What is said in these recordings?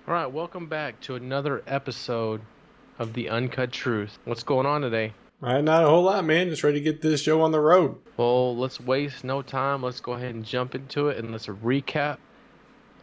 All right, welcome back to another episode of the Uncut Truth. What's going on today? Not a whole lot, man. Just ready to get this show on the road. Well, let's waste no time. Let's go ahead and jump into it and let's recap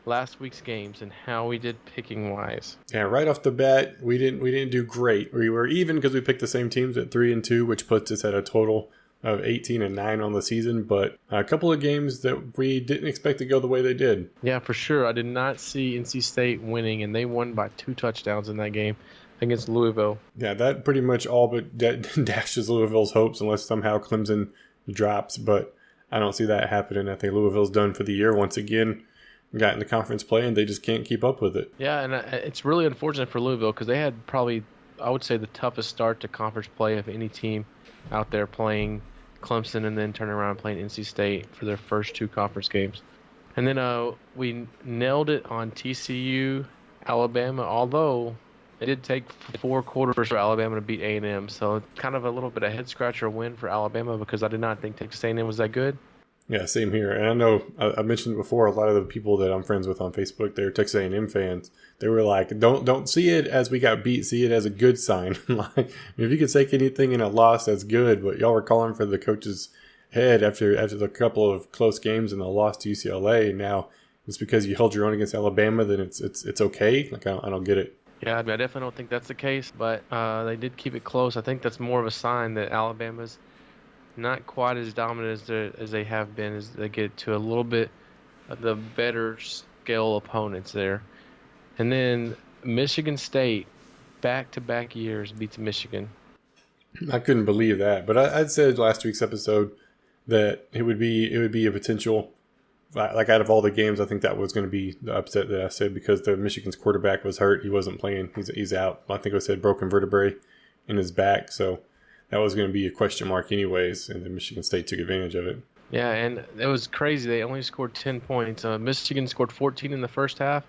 last week's games and how we did picking wise. Yeah, right off the bat, we didn't do great. We were even because we picked the same teams at 3-2, which puts us at a total of 18-9 on the season. But a couple of games that we didn't expect to go the way they did. Yeah, for sure. I did not see NC State winning, and they won by 2 touchdowns in that game against Louisville. Yeah, that pretty much all but dashes Louisville's hopes unless somehow Clemson drops. But I don't see that happening. I think Louisville's done for the year once again. Got in the conference play and they just can't keep up with it. Yeah, and it's really unfortunate for Louisville because they had probably, I would say, the toughest start to conference play of any team out there, playing Clemson and then turning around and playing NC State for their first 2 conference games. And then we nailed it on TCU, Alabama, although it did take 4 quarters for Alabama to beat A&M. So kind of a little bit of head scratcher win for Alabama because I did not think Texas A&M was that good. Yeah, same here. And I know I mentioned before, a lot of the people that I'm friends with on Facebook, they're Texas A&M fans. They were like, "Don't see it as we got beat. See it as a good sign. Like, if you can take anything in a loss, that's good." But y'all were calling for the coach's head after the couple of close games and the loss to UCLA. Now it's because you held your own against Alabama, then it's okay. Like I don't get it. Yeah, I definitely don't think that's the case, but they did keep it close. I think that's more of a sign that Alabama's not quite as dominant as they have been, as they get to a little bit of the better scale opponents there. And then Michigan State, back-to-back years, beats Michigan. I couldn't believe that. But I'd said last week's episode that it would be a potential, like out of all the games, I think that was going to be the upset that I said because the Michigan's quarterback was hurt. He wasn't playing. He's out. I think I said broken vertebrae in his back. So that was going to be a question mark anyways. And then Michigan State took advantage of it. Yeah, and it was crazy. They only scored 10 points. Michigan scored 14 in the first half,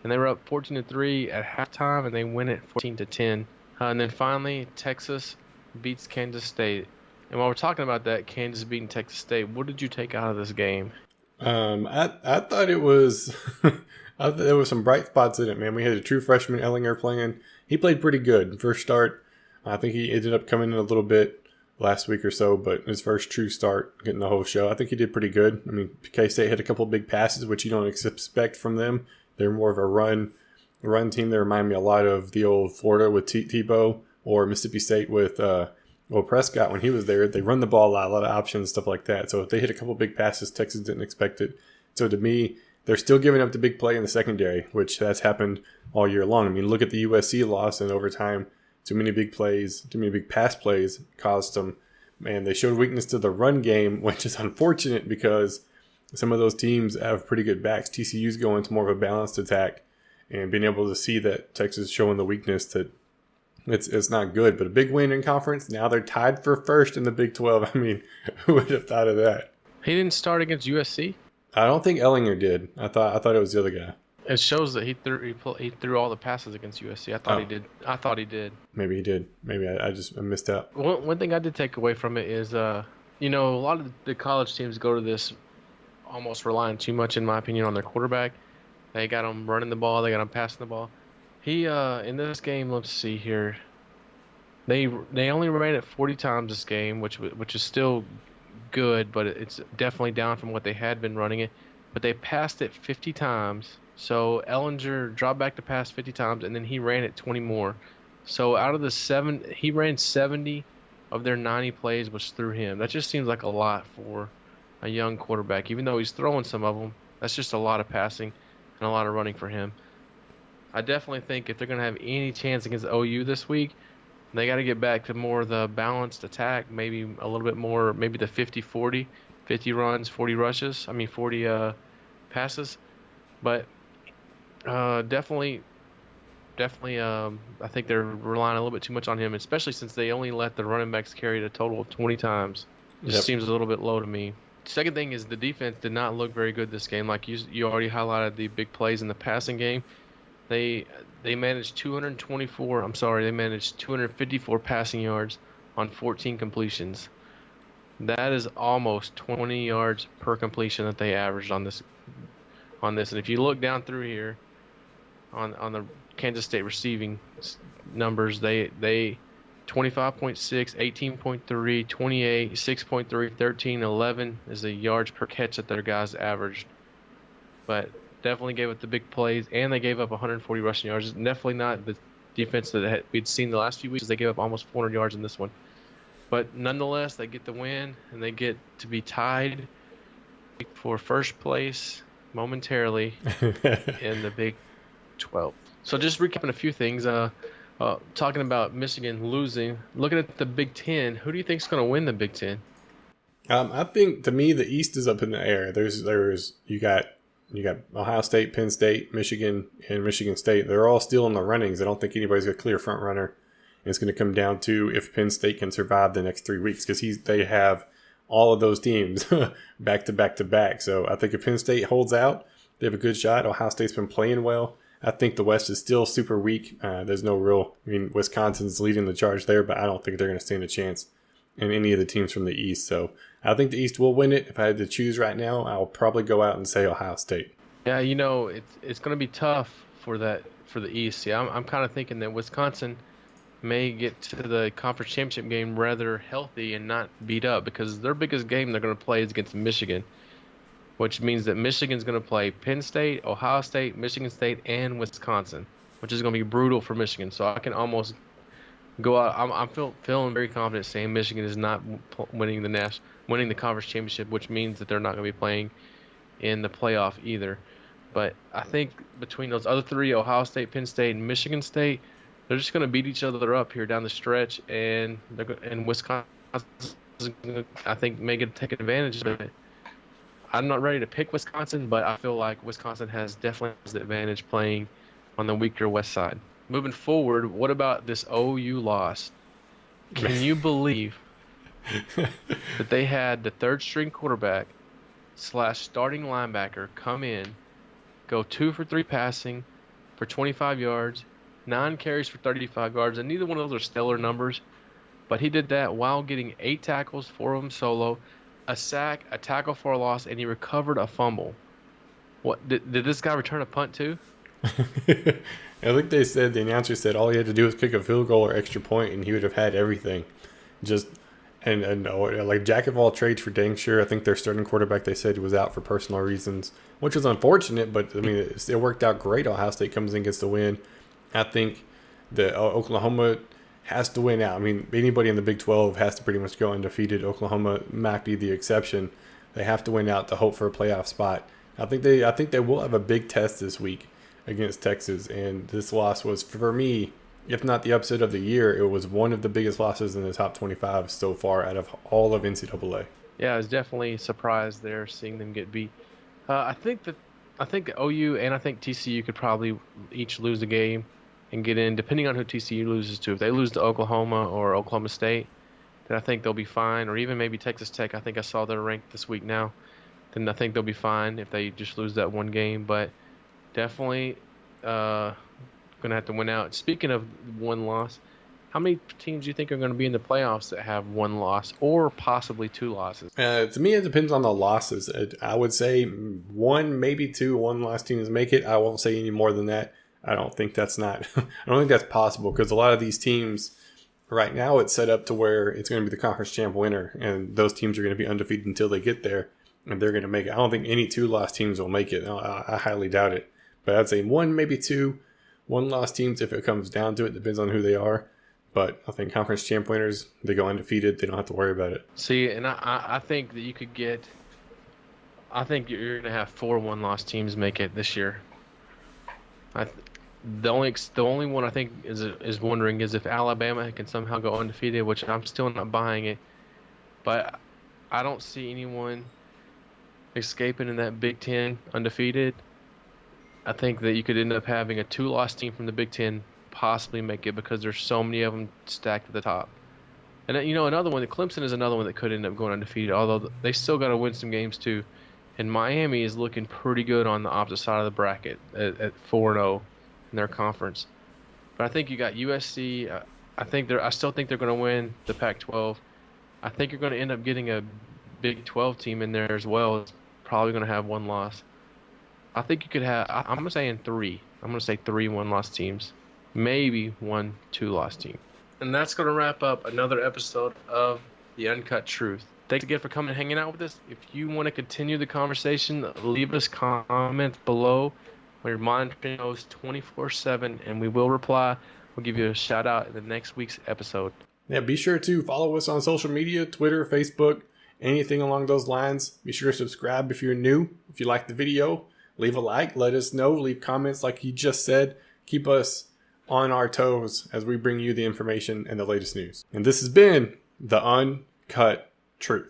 and they were up 14-3 at halftime, and they win it 14-10. And then finally, Texas beats Kansas State. And while we're talking about that, Kansas beating Texas State, what did you take out of this game? I thought it was, I thought there was some bright spots in it, man. We had a true freshman Ellinger playing. He played pretty good first start. I think he ended up coming in a little bit last week or so, but his first true start, getting the whole show, I think he did pretty good. I mean, K-State had a couple big passes, which you don't expect from them. They're more of a run team. They remind me a lot of the old Florida with Tebow or Mississippi State with Prescott when he was there. They run the ball a lot of options, stuff like that. So if they hit a couple big passes, Texas didn't expect it. So to me, they're still giving up the big play in the secondary, which has happened all year long. I mean, look at the USC loss in overtime. Too many big plays, too many big pass plays caused them. And they showed weakness to the run game, which is unfortunate because some of those teams have pretty good backs. TCU's going to more of a balanced attack, and being able to see that Texas showing the weakness that it's not good. But a big win in conference. Now they're tied for first in the Big 12. I mean, who would have thought of that? He didn't start against USC. I don't think Ellinger did. I thought it was the other guy. It shows that he threw all the passes against USC. He did. I thought he did. Maybe he did. Maybe I missed out. One thing I did take away from it is, a lot of the college teams go to this almost relying too much, in my opinion, on their quarterback. They got him running the ball. They got him passing the ball. He in this game, let's see here. They only ran it 40 times this game, which is still good, but it's definitely down from what they had been running it. But they passed it 50 times. So Ellinger dropped back to pass 50 times, and then he ran it 20 more. So out of he ran 70 of their 90 plays was through him. That just seems like a lot for a young quarterback. Even though he's throwing some of them, that's just a lot of passing and a lot of running for him. I definitely think if they're going to have any chance against OU this week, they got to get back to more of the balanced attack, maybe a little bit more, maybe the 50-40, 50 runs, 40 rushes, 40 passes. But definitely, I think they're relying a little bit too much on him, especially since they only let the running backs carry it a total of 20 times. It just seems a little bit low to me. Second thing is the defense did not look very good this game. Like you already highlighted the big plays in the passing game. They managed 254 passing yards on 14 completions. That is almost 20 yards per completion that they averaged on this. And if you look down through here, on the Kansas State receiving numbers. They 25.6, 18.3, 28, 6.3, 13, 11 is the yards per catch that their guys averaged. But definitely gave up the big plays, and they gave up 140 rushing yards. Definitely not the defense that we'd seen the last few weeks. They gave up almost 400 yards in this one. But nonetheless, they get the win, and they get to be tied for first place momentarily in the Big 12. So just recapping a few things. Talking about Michigan losing. Looking at the Big 10, who do you think is going to win the Big 10? I think, to me, the East is up in the air. You got Ohio State, Penn State, Michigan, and Michigan State. They're all still in the runnings. I don't think anybody's a clear front runner. It's going to come down to if Penn State can survive the next 3 weeks, because they have all of those teams back to back to back. So I think if Penn State holds out, they have a good shot. Ohio State's been playing well. I think the West is still super weak. There's no real. I mean, Wisconsin's leading the charge there, but I don't think they're going to stand a chance in any of the teams from the East. So I think the East will win it. If I had to choose right now, I'll probably go out and say Ohio State. Yeah, it's going to be tough for the East. Yeah, I'm kind of thinking that Wisconsin may get to the conference championship game rather healthy and not beat up, because their biggest game they're going to play is against Michigan, which means that Michigan's going to play Penn State, Ohio State, Michigan State, and Wisconsin, which is going to be brutal for Michigan. So I can almost go out. I'm feeling very confident saying Michigan is not winning the conference championship, which means that they're not going to be playing in the playoff either. But I think between those other three, Ohio State, Penn State, and Michigan State, they're just going to beat each other up here down the stretch, and Wisconsin, I think, may get taken advantage of it. I'm not ready to pick Wisconsin, but I feel like Wisconsin definitely has the advantage playing on the weaker West side. Moving forward, what about this OU loss? Can you believe that they had the third-string quarterback / starting linebacker come in, go 2 for 3 passing for 25 yards, 9 carries for 35 yards, and neither one of those are stellar numbers, but he did that while getting 8 tackles, 4 of them solo, a sack, a tackle for a loss, and he recovered a fumble. What did this guy return a punt too? I think the announcer said all he had to do was kick a field goal or extra point, and he would have had everything. And like jack of all trades for dang sure. I think their starting quarterback, they said, was out for personal reasons, which was unfortunate, but I mean it worked out great. Ohio State comes in, gets the win. I think the Oklahoma has to win out. I mean, anybody in the Big 12 has to pretty much go undefeated. Oklahoma might be the exception. They have to win out to hope for a playoff spot. I think they will have a big test this week against Texas, and this loss was, for me, if not the upset of the year, it was one of the biggest losses in the top 25 so far out of all of NCAA. Yeah, I was definitely surprised there seeing them get beat. I think OU and I think TCU could probably each lose a game and get in, depending on who TCU loses to. If they lose to Oklahoma or Oklahoma State, then I think they'll be fine. Or even maybe Texas Tech. I think I saw their rank this week now. Then I think they'll be fine if they just lose that one game. But definitely going to have to win out. Speaking of one loss, how many teams do you think are going to be in the playoffs that have one loss or possibly 2 losses? To me, it depends on the losses. I would say 1, maybe 2 one-loss teams make it. I won't say any more than that. I don't think that's possible, because a lot of these teams right now, it's set up to where it's going to be the conference champ winner, and those teams are going to be undefeated until they get there, and they're going to make it. I don't think any 2-loss teams will make it. I highly doubt it. But I'd say 1, maybe 2 one-loss teams if it comes down to it. Depends on who they are. But I think conference champ winners, they go undefeated. They don't have to worry about it. See, and I think that you could get – I think you're going to have 4 one-loss teams make it this year. The only one I think is wondering is if Alabama can somehow go undefeated, which I'm still not buying it. But I don't see anyone escaping in that Big Ten undefeated. I think that you could end up having a 2-loss team from the Big Ten possibly make it, because there's so many of them stacked at the top. And another one, Clemson is another one that could end up going undefeated, although they still got to win some games too. And Miami is looking pretty good on the opposite side of the bracket at 4-0 in their conference. But I think you got USC. I still think they're going to win the Pac-12. I think you're going to end up getting a Big 12 team in there as well. It's probably going to have 1 loss. I think you could have. I'm saying 3. I'm going to say 3 1-loss teams, maybe 1 2-loss team. And that's going to wrap up another episode of The Uncut Truth. Thanks again for coming and hanging out with us. If you want to continue the conversation, leave us comments below. We're monitoring those 24/7, and we will reply. We'll give you a shout out in the next week's episode. Yeah, be sure to follow us on social media, Twitter, Facebook, anything along those lines. Be sure to subscribe if you're new. If you like the video, leave a like, let us know, leave comments like you just said. Keep us on our toes as we bring you the information and the latest news. And this has been The Uncut Truth.